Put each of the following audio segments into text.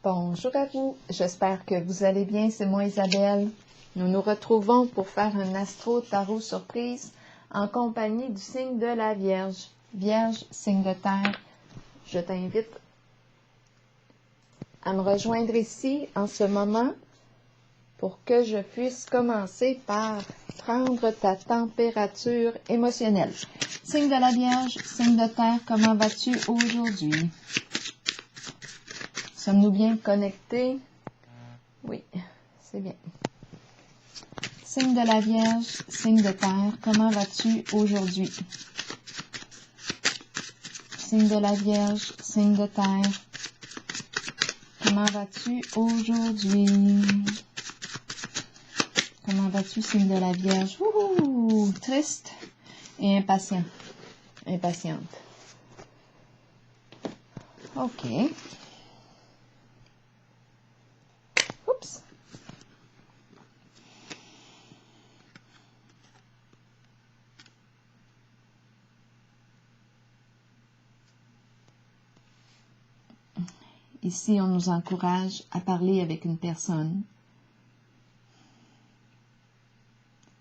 Bonjour à vous, j'espère que vous allez bien, c'est moi Isabelle. Nous nous retrouvons pour faire un astro-tarot surprise en compagnie du signe de la Vierge. Vierge, signe de terre, je t'invite à me rejoindre ici en ce moment pour que je puisse commencer par prendre ta température émotionnelle. Signe de la Vierge, signe de terre, comment vas-tu aujourd'hui? Sommes-nous bien connectés? Oui, c'est bien. Signe de la Vierge, signe de terre, comment vas-tu aujourd'hui? Signe de la Vierge, signe de terre, comment vas-tu aujourd'hui? Comment vas-tu, signe de la Vierge? Ouh, triste et impatient. Impatiente. OK. Oups. Ici, on nous encourage à parler avec une personne,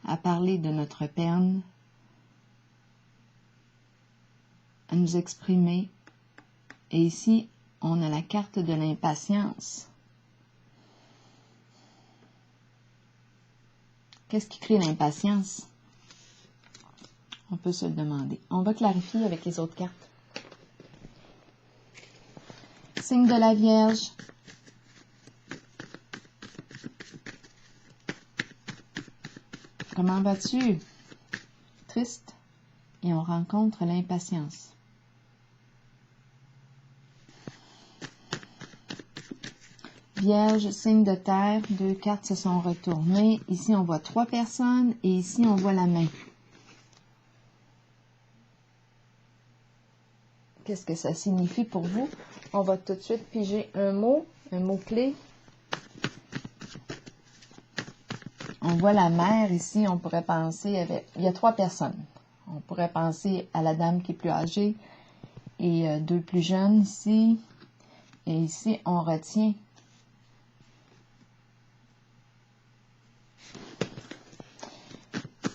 à parler de notre peine, à nous exprimer. Et ici, on a la carte de l'impatience. Qu'est-ce qui crée l'impatience? On peut se le demander. On va clarifier avec les autres cartes. Signe de la Vierge. Comment vas-tu? Triste. Et on rencontre l'impatience. Vierge, signe de terre, deux cartes se sont retournées. Ici, on voit 3 personnes et ici, on voit la main. Qu'est-ce que ça signifie pour vous? On va tout de suite piger un mot-clé. On voit la mère ici, on pourrait penser avec... Il y a 3 personnes. On pourrait penser à la dame qui est plus âgée et 2 plus jeunes ici. Et ici, on retient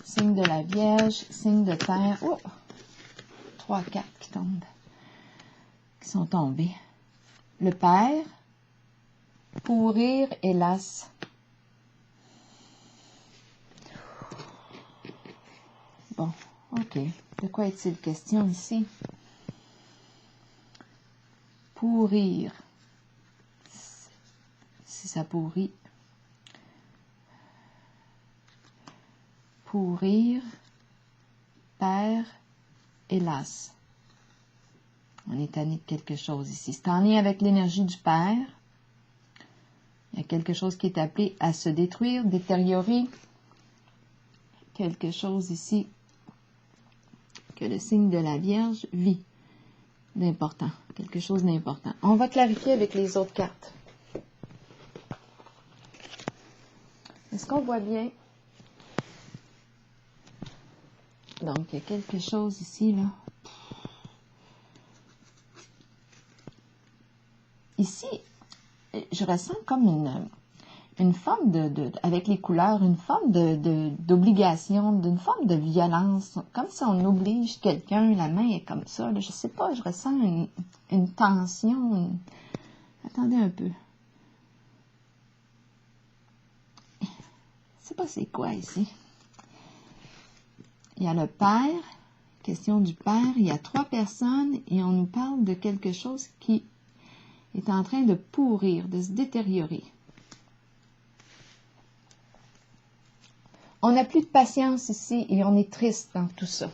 signe de la Vierge, signe de terre. Oh! 3 cartes qui tombent, qui sont tombées. Le Père, pourrir, hélas. Bon, ok. De quoi est-il question ici? Pourrir. Si ça pourrit. Pourrir, Père, hélas. On est tanné de quelque chose ici. C'est en lien avec l'énergie du Père. Il y a quelque chose qui est appelé à se détruire, détériorer. Quelque chose ici que le signe de la Vierge vit d'important. Quelque chose d'important. On va clarifier avec les autres cartes. Est-ce qu'on voit bien? Donc, il y a quelque chose ici, là. Ici, je ressens comme une forme avec les couleurs, une forme d'obligation, d'une forme de violence, comme si on oblige quelqu'un, la main est comme ça, là, je sais pas, je ressens une tension, attendez un peu. Je sais pas c'est quoi ici. Il y a le Père, question du Père, il y a 3 personnes et on nous parle de quelque chose qui est en train de pourrir, de se détériorer. On n'a plus de patience ici et on est triste dans tout ça.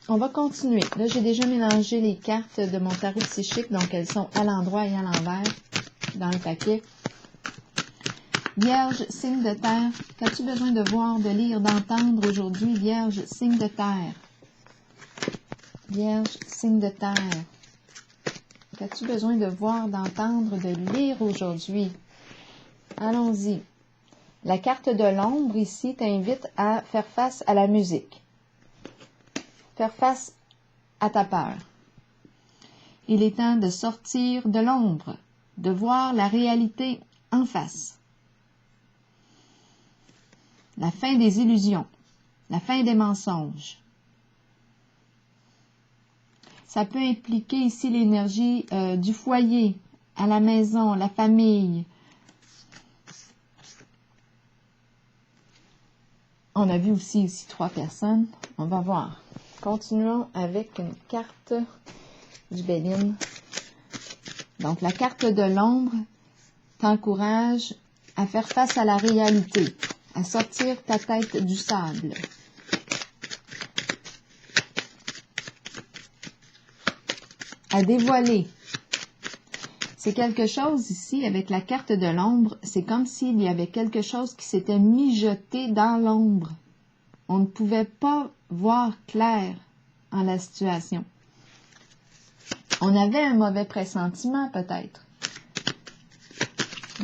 On va continuer. Là, j'ai déjà mélangé les cartes de mon tarot psychique, donc elles sont à l'endroit et à l'envers dans le paquet. Vierge, signe de terre, qu'as-tu besoin de voir, de lire, d'entendre aujourd'hui? Vierge, signe de terre. Vierge, signe de terre. Qu'as-tu besoin de voir, d'entendre, de lire aujourd'hui? Allons-y. La carte de l'ombre ici t'invite à faire face à la musique. Faire face à ta peur. il est temps de sortir de l'ombre, de voir la réalité en face. La fin des illusions, la fin des mensonges. Ça peut impliquer ici l'énergie du foyer, à la maison, la famille. On a vu aussi ici 3 personnes. On va voir. Continuons avec une carte du Béline. Donc, la carte de l'ombre t'encourage à faire face à la réalité, à sortir ta tête du sable. À dévoiler. C'est quelque chose ici, avec la carte de l'ombre, c'est comme s'il y avait quelque chose qui s'était mijoté dans l'ombre. On ne pouvait pas voir clair en la situation. On avait un mauvais pressentiment peut-être.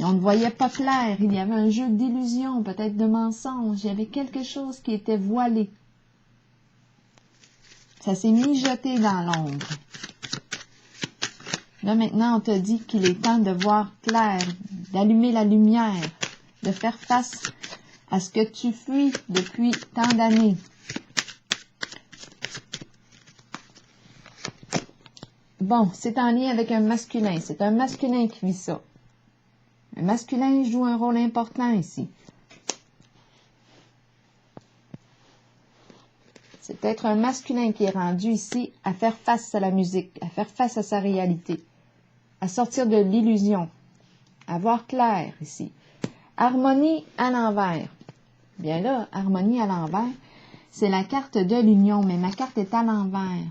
On ne voyait pas clair, il y avait un jeu d'illusions, peut-être de mensonges, il y avait quelque chose qui était voilé. Ça s'est mijoté dans l'ombre. Là, maintenant, on te dit qu'il est temps de voir clair, d'allumer la lumière, de faire face à ce que tu fuis depuis tant d'années. Bon, c'est en lien avec un masculin. C'est un masculin qui vit ça. Un masculin joue un rôle important ici. C'est peut-être un masculin qui est rendu ici à faire face à la musique, à faire face à sa réalité, à sortir de l'illusion, à voir clair ici. Harmonie à l'envers. Bien là, harmonie à l'envers, c'est la carte de l'union, mais ma carte est à l'envers.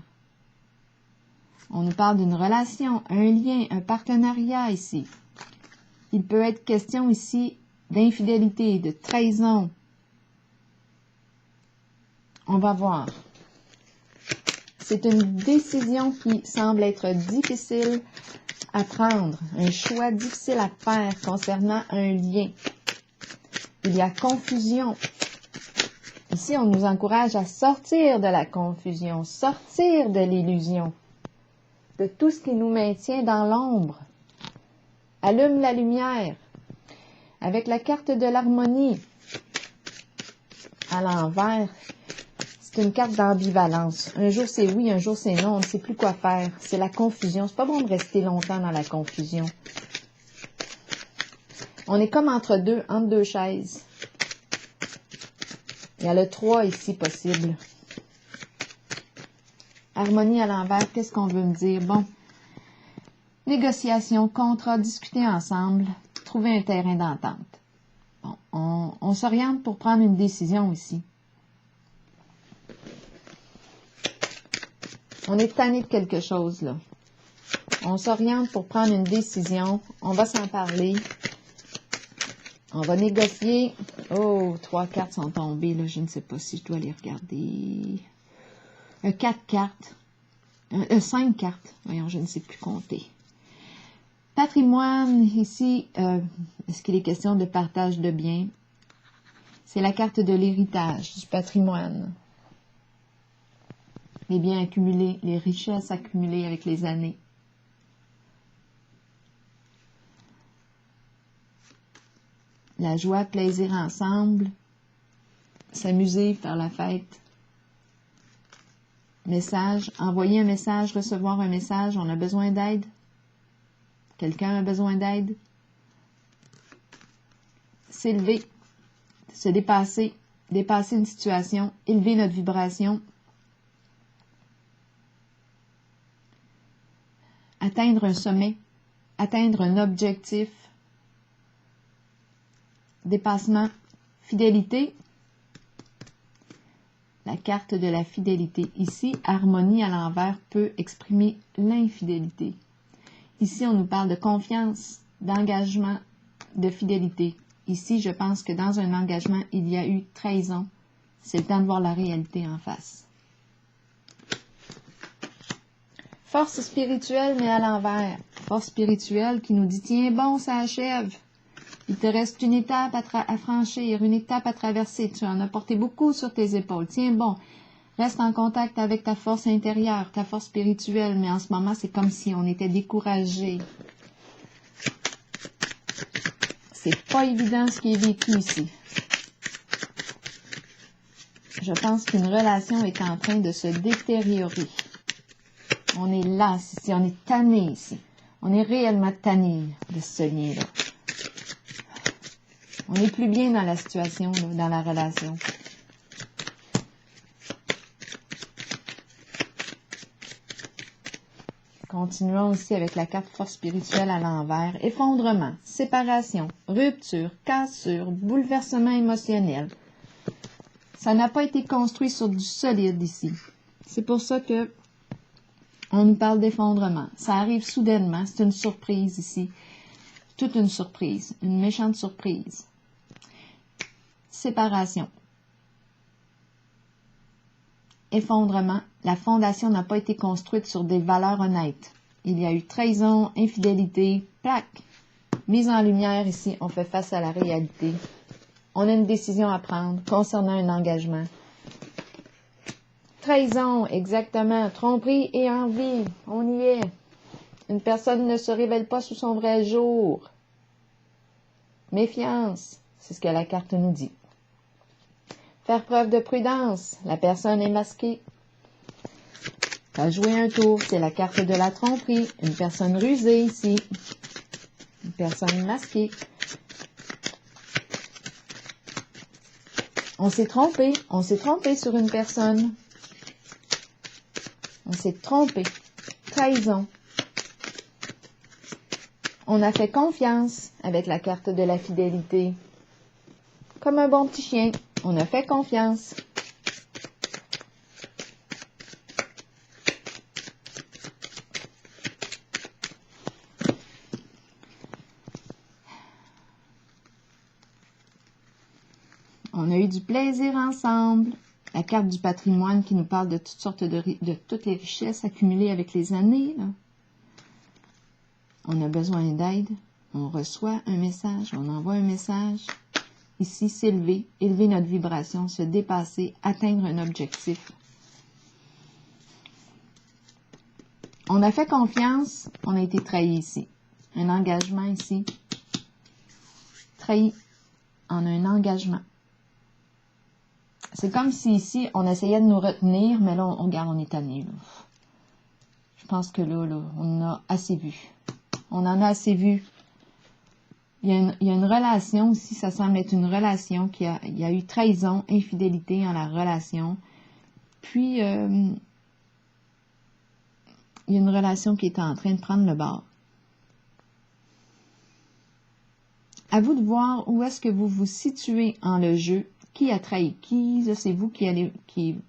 On nous parle d'une relation, un lien, un partenariat ici. Il peut être question ici d'infidélité, de trahison. On va voir. C'est une décision qui semble être difficile à prendre, un choix difficile à faire concernant un lien. Il y a confusion. Ici, on nous encourage à sortir de la confusion, sortir de l'illusion, de tout ce qui nous maintient dans l'ombre. Allume la lumière. Avec la carte de l'harmonie à l'envers, c'est une carte d'ambivalence. Un jour c'est oui, un jour c'est non, on ne sait plus quoi faire. C'est la confusion. C'est pas bon de rester longtemps dans la confusion. On est comme entre deux chaises. Il y a le 3 ici possible. Harmonie à l'envers, qu'est-ce qu'on veut me dire? Bon, négociation, contrat, discuter ensemble, trouver un terrain d'entente. Bon, on s'oriente pour prendre une décision ici. On est tanné de quelque chose, là. On s'oriente pour prendre une décision. On va s'en parler. On va négocier. Oh, 3 cartes sont tombées, là. Je ne sais pas si je dois les regarder. 4 cartes. 5 cartes. Voyons, je ne sais plus compter. Patrimoine, ici, est-ce qu'il est question de partage de biens? C'est la carte de l'héritage, du patrimoine. Les biens accumulés, les richesses accumulées avec les années. La joie, plaisir ensemble, s'amuser, faire la fête. Message, envoyer un message, recevoir un message, on a besoin d'aide. Quelqu'un a besoin d'aide. S'élever, se dépasser, dépasser une situation, élever notre vibration. Atteindre un sommet, atteindre un objectif. Dépassement, fidélité. La carte de la fidélité. Ici, harmonie à l'envers peut exprimer l'infidélité. Ici, on nous parle de confiance, d'engagement, de fidélité. Ici, je pense que dans un engagement, il y a eu trahison. C'est le temps de voir la réalité en face. Force spirituelle, mais à l'envers. Force spirituelle qui nous dit, tiens bon, ça achève. Il te reste une étape à franchir, une étape à traverser. Tu en as porté beaucoup sur tes épaules. Tiens bon, Reste en contact avec ta force intérieure, ta force spirituelle, mais en ce moment, c'est comme si on était découragé. C'est pas évident ce qui est vécu ici. Je pense qu'une relation est en train de se détériorer. On est là, ici, on est tanné ici. On est réellement tanné de ce lien-là. On n'est plus bien dans la situation, là, dans la relation. Continuons aussi avec la carte force spirituelle à l'envers. Effondrement, séparation, rupture, cassure, bouleversement émotionnel. Ça n'a pas été construit sur du solide ici. C'est pour ça que on nous parle d'effondrement. Ça arrive soudainement. C'est une surprise ici. Toute une surprise. Une méchante surprise. Séparation. Effondrement. La fondation n'a pas été construite sur des valeurs honnêtes. Il y a eu trahison, infidélité, plaque. Mise en lumière ici, on fait face à la réalité. On a une décision à prendre concernant un engagement. Trahison, exactement. Tromperie et envie, on y est. Une personne ne se révèle pas sous son vrai jour. Méfiance, c'est ce que la carte nous dit. Faire preuve de prudence, la personne est masquée. Faire jouer un tour, c'est la carte de la tromperie. Une personne rusée ici. Une personne masquée. On s'est trompé sur une personne. On s'est trompé. Trahison. On a fait confiance avec la carte de la fidélité. Comme un bon petit chien, on a fait confiance. On a eu du plaisir ensemble. La carte du patrimoine qui nous parle de toutes sortes de toutes les richesses accumulées avec les années. Là. On a besoin d'aide. On reçoit un message. On envoie un message. Ici, s'élever, élever notre vibration, se dépasser, atteindre un objectif. On a fait confiance. On a été trahi ici. Un engagement ici. Trahi en un engagement. C'est comme si ici, on essayait de nous retenir, mais là, regarde, on est tanné. Je pense que là, on en a assez vu. On en a assez vu. Il y a une relation ici, ça semble être une relation il y a eu trahison, infidélité dans la relation. Puis, il y a une relation qui est en train de prendre le bord. À vous de voir où est-ce que vous vous situez en le jeu. Qui a trahi qui? C'est vous qui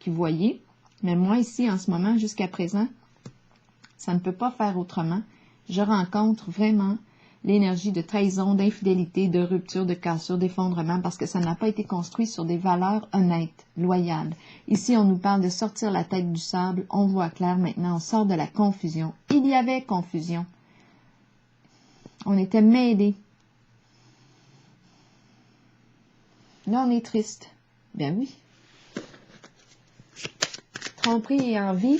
voyez. Mais moi, ici, en ce moment, jusqu'à présent, ça ne peut pas faire autrement. Je rencontre vraiment l'énergie de trahison, d'infidélité, de rupture, de cassure, d'effondrement, parce que ça n'a pas été construit sur des valeurs honnêtes, loyales. Ici, on nous parle de sortir la tête du sable. On voit clair maintenant, on sort de la confusion. Il y avait confusion. On était mêlés. Là, on est triste. Ben oui. Tromperie et envie.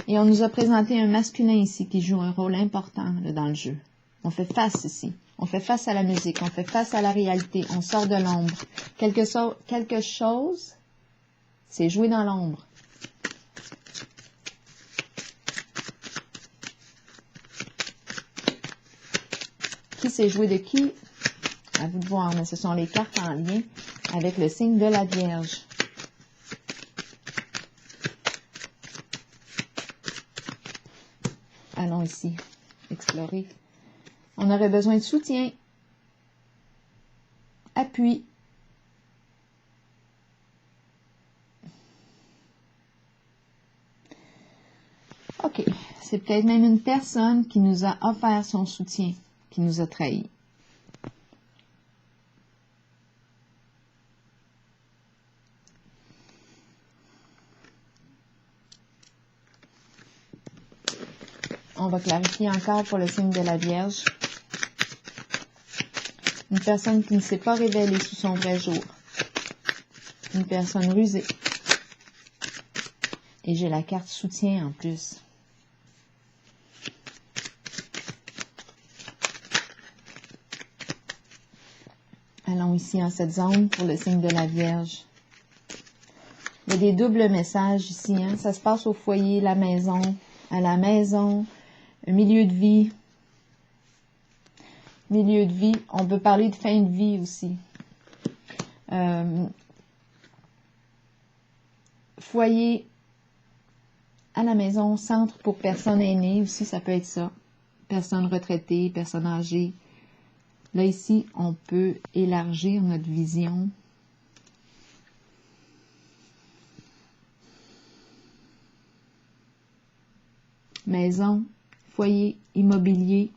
Et on nous a présenté un masculin ici qui joue un rôle important là, dans le jeu. On fait face ici. On fait face à la musique. On fait face à la réalité. On sort de l'ombre. Quelque chose, c'est jouer dans l'ombre. Qui s'est joué de qui? À vous de voir, mais ce sont les cartes en lien avec le signe de la Vierge. Allons ici, explorer. On aurait besoin de soutien, appui. OK, c'est peut-être même une personne qui nous a offert son soutien, qui nous a trahis. On va clarifier encore pour le signe de la Vierge. Une personne qui ne s'est pas révélée sous son vrai jour. Une personne rusée. Et j'ai la carte soutien en plus. Allons ici en cette zone pour le signe de la Vierge. Il y a des doubles messages ici. Hein? Ça se passe au foyer, la maison, à la maison, un milieu de vie. Milieu de vie. On peut parler de fin de vie aussi. Foyer, à la maison, centre pour personnes aînées aussi, ça peut être ça. Personnes retraitées, personnes âgées. Là, ici, on peut élargir notre vision. Maison, foyer, immobilier.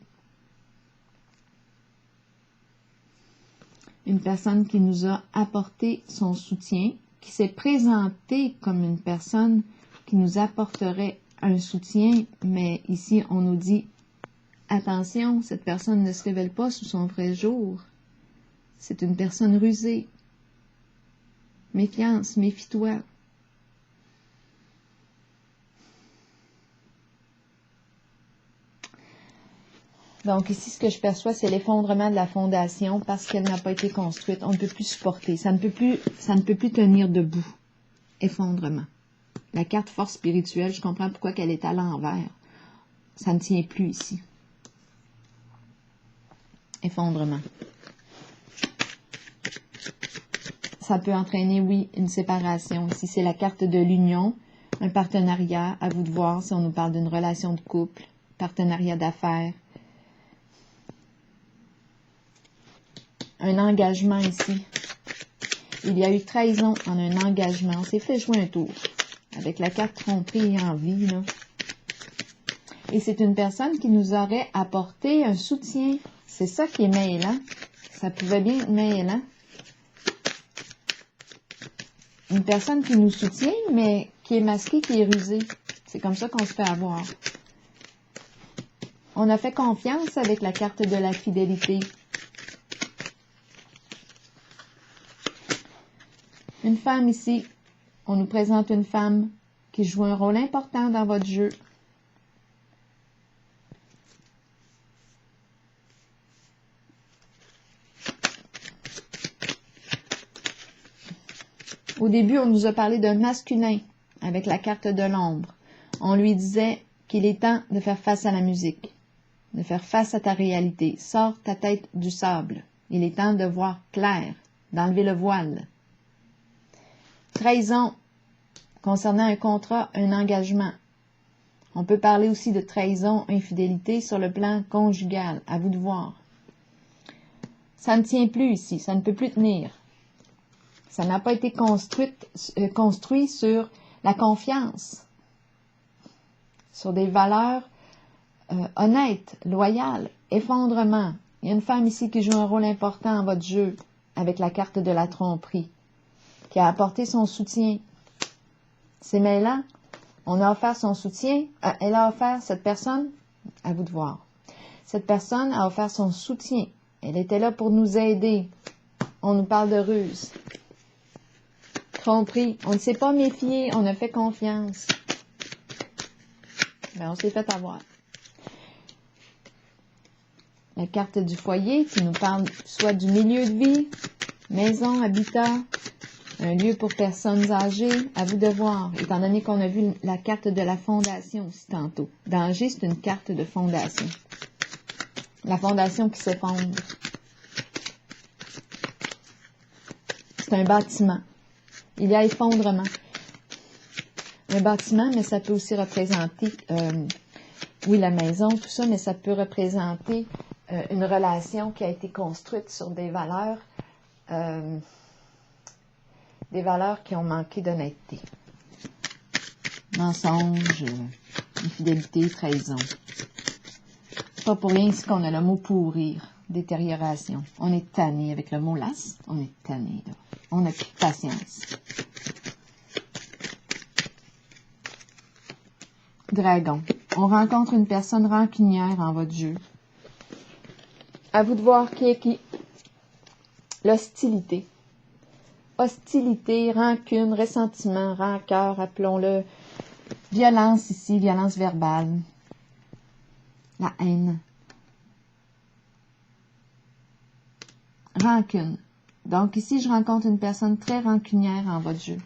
Une personne qui nous a apporté son soutien, qui s'est présentée comme une personne qui nous apporterait un soutien, mais ici, on nous dit attention, cette personne ne se révèle pas sous son vrai jour. C'est une personne rusée. Méfiance, méfie-toi. Donc ici, ce que je perçois, c'est l'effondrement de la fondation parce qu'elle n'a pas été construite. On ne peut plus supporter. Ça ne peut plus tenir debout. Effondrement. La carte force spirituelle, je comprends pourquoi qu'elle est à l'envers. Ça ne tient plus ici. Effondrement. Ça peut entraîner, oui, une séparation. Ici, c'est la carte de l'union, un partenariat, à vous de voir si on nous parle d'une relation de couple, partenariat d'affaires. Un engagement ici. Il y a eu trahison en un engagement. On s'est fait jouer un tour. Avec la carte tromperie et envie, là. Et c'est une personne qui nous aurait apporté un soutien. C'est ça qui est mêlant. Ça pouvait bien être mêlant. Une personne qui nous soutient, mais qui est masquée, qui est rusée. C'est comme ça qu'on se fait avoir. On a fait confiance avec la carte de la fidélité. Une femme ici, on nous présente une femme qui joue un rôle important dans votre jeu. Au début, on nous a parlé d'un masculin avec la carte de l'ombre. On lui disait qu'il est temps de faire face à la musique, de faire face à ta réalité. Sors ta tête du sable. Il est temps de voir clair, d'enlever le voile. Trahison concernant un contrat, un engagement. On peut parler aussi de trahison, infidélité sur le plan conjugal. À vous de voir. Ça ne tient plus ici. Ça ne peut plus tenir. Ça n'a pas été construit sur la confiance, sur des valeurs honnêtes, loyales, effondrement. Il y a une femme ici qui joue un rôle important dans votre jeu avec la carte de la tromperie, qui a apporté son soutien. C'est mêlant. On a offert son soutien. Elle a offert, cette personne, à vous de voir. Cette personne a offert son soutien. Elle était là pour nous aider. On nous parle de ruse. Tromperie. On ne s'est pas méfié. On a fait confiance. Mais on s'est fait avoir. La carte du foyer qui nous parle soit du milieu de vie, maison, habitat, un lieu pour personnes âgées, à vous de voir, étant donné qu'on a vu la carte de la fondation aussi tantôt. Danger, c'est une carte de fondation. La fondation qui s'effondre. C'est un bâtiment. Il y a effondrement. Un bâtiment, mais ça peut aussi représenter, oui, la maison, tout ça, mais ça peut représenter une relation qui a été construite sur des valeurs qui ont manqué d'honnêteté. Mensonge, infidélité, trahison. C'est pas pour rien ici qu'on a le mot pourrir, détérioration. On est tanné avec le mot las, on est tanné, là. On n'a plus de patience. Dragon. On rencontre une personne rancunière en votre jeu. À vous de voir qui est qui. l'hostilité. Hostilité, rancune, ressentiment, rancœur, appelons-le. Violence ici, violence verbale. La haine. Rancune. Donc ici, je rencontre une personne très rancunière en votre jeu.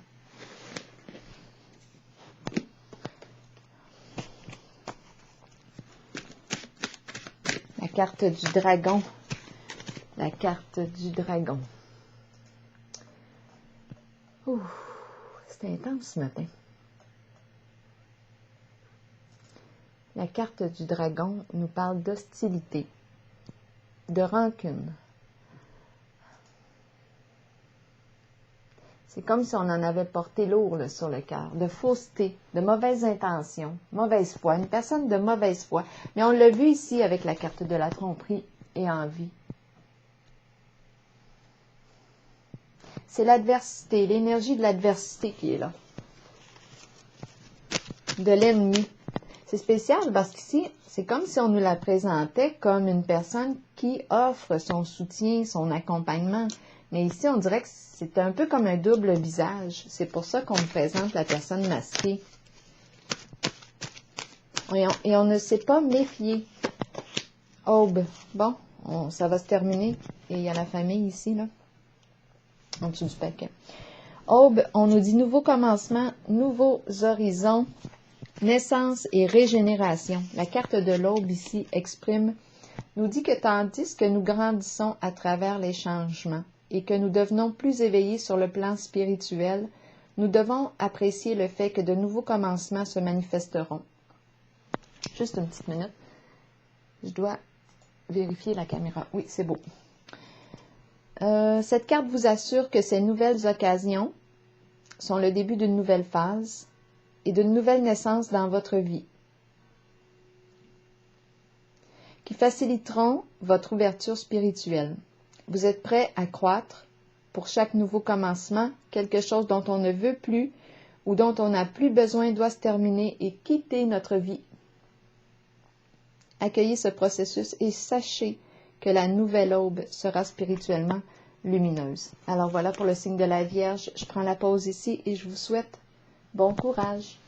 La carte du dragon. La carte du dragon. Ouh, c'est intense ce matin. La carte du dragon nous parle d'hostilité, de rancune. C'est comme si on en avait porté lourd là, sur le cœur, de fausseté, de mauvaises intentions, mauvaise foi, une personne de mauvaise foi. Mais on l'a vu ici avec la carte de la tromperie et envie. C'est l'adversité, l'énergie de l'adversité qui est là. De l'ennemi. C'est spécial parce qu'ici, c'est comme si on nous la présentait comme une personne qui offre son soutien, son accompagnement. Mais ici, on dirait que c'est un peu comme un double visage. C'est pour ça qu'on nous présente la personne masquée. Et on ne s'est pas méfié. Aube. Bon, ça va se terminer. Et il y a la famille ici, là. En dessous du paquet. Aube, on nous dit nouveau commencement, nouveaux horizons, naissance et régénération. La carte de l'aube ici nous dit que tandis que nous grandissons à travers les changements et que nous devenons plus éveillés sur le plan spirituel, nous devons apprécier le fait que de nouveaux commencements se manifesteront. Juste une petite minute. Je dois vérifier la caméra. Oui, c'est beau. Cette carte vous assure que ces nouvelles occasions sont le début d'une nouvelle phase et d'une nouvelle naissance dans votre vie, qui faciliteront votre ouverture spirituelle. Vous êtes prêt à croître pour chaque nouveau commencement, quelque chose dont on ne veut plus ou dont on n'a plus besoin doit se terminer et quitter notre vie. Accueillez ce processus et sachez que la nouvelle aube sera spirituellement lumineuse. Alors voilà pour le signe de la Vierge. Je prends la pause ici et je vous souhaite bon courage.